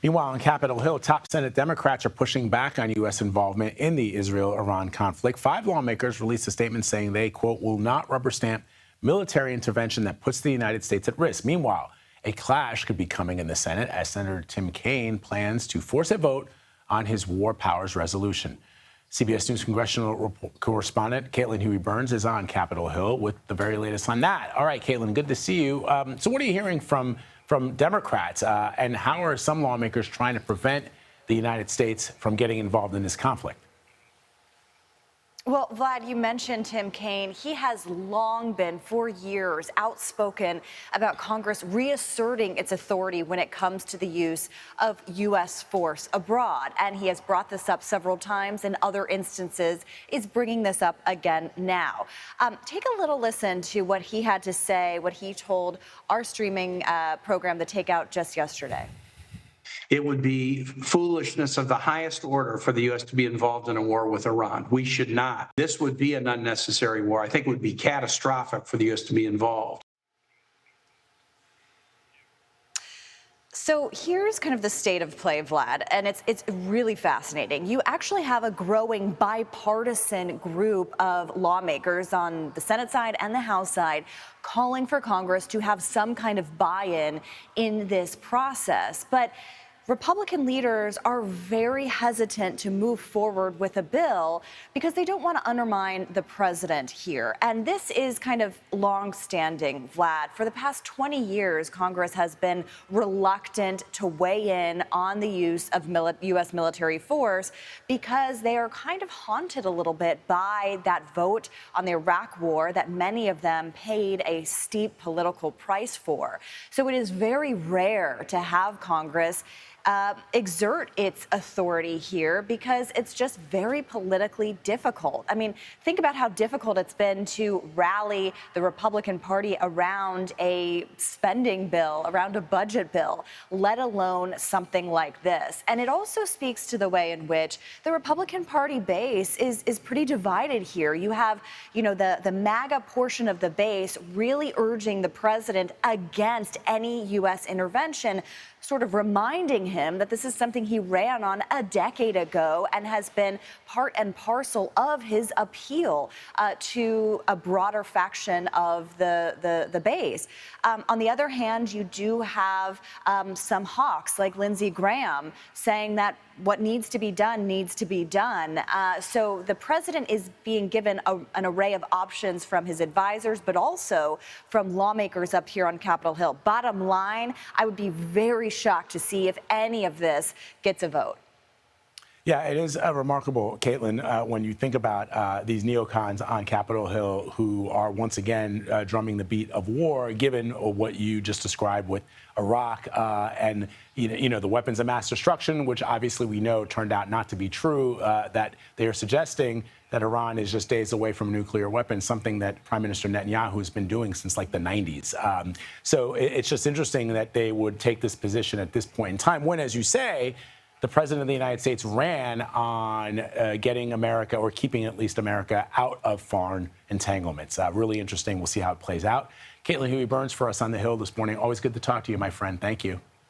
Meanwhile, on Capitol Hill, top Senate Democrats are pushing back on U.S. involvement in the Israel-Iran conflict. 5 lawmakers released a statement saying they, quote, will not rubber stamp military intervention that puts the United States at risk. Meanwhile, a clash could be coming in the Senate as Senator Tim Kaine plans to force a vote on his war powers resolution. CBS News congressional correspondent Caitline Huey-Burns is on Capitol Hill with the very latest on that. All right, Caitline, good to see you. So what are you hearing from Democrats, and how are some lawmakers trying to prevent the United States from getting involved in this conflict? Well, Vlad, you mentioned Tim Kaine. He has long been, for years, outspoken about Congress reasserting its authority when it comes to the use of U.S. force abroad. And he has brought this up several times. In other instances, is bringing this up again now. Take a little listen to what he had to say, what he told our streaming program, The Takeout, just yesterday. It would be foolishness of the highest order for the U.S. to be involved in a war with Iran. We should not. This would be an unnecessary war. I think it would be catastrophic for the U.S. to be involved. So here's kind of the state of play, Vlad, and it's really fascinating. You actually have a growing bipartisan group of lawmakers on the Senate side and the House side calling for Congress to have some kind of buy-in in this process. But Republican leaders are very hesitant to move forward with a bill because they don't want to undermine the president here. And this is kind of long-standing, Vlad. For the past 20 years, Congress has been reluctant to weigh in on the use of U.S. military force because they are kind of haunted a little bit by that vote on the Iraq war that many of them paid a steep political price for. So it is very rare to have Congress exert its authority here because it's just very politically difficult. I mean, think about how difficult it's been to rally the Republican Party around a spending bill, around a budget bill, let alone something like this. And it also speaks to the way in which the Republican Party base is pretty divided here. You have, the MAGA portion of the base really urging the president against any U.S. intervention, sort of reminding him that this is something he ran on a decade ago and has been part and parcel of his appeal to a broader faction of the base. On the other hand, you do have some hawks like Lindsey Graham saying that what needs to be done needs to be done. So the president is being given an array of options from his advisors, but also from lawmakers up here on Capitol Hill. Bottom line, I would be very shocked to see if any of this gets a vote. Yeah, it is remarkable, Caitline, when you think about these neocons on Capitol Hill who are once again drumming the beat of war, given what you just described with Iraq and the weapons of mass destruction, which obviously we know turned out not to be true, that they are suggesting that Iran is just days away from nuclear weapons, something that Prime Minister Netanyahu has been doing since like the 90s. So it's just interesting that they would take this position at this point in time when, as you say, the president of the United States ran on getting America, or keeping at least America, out of foreign entanglements. Really interesting. We'll see how it plays out. Caitline Huey-Burns for us on the Hill this morning. Always good to talk to you, my friend. Thank you.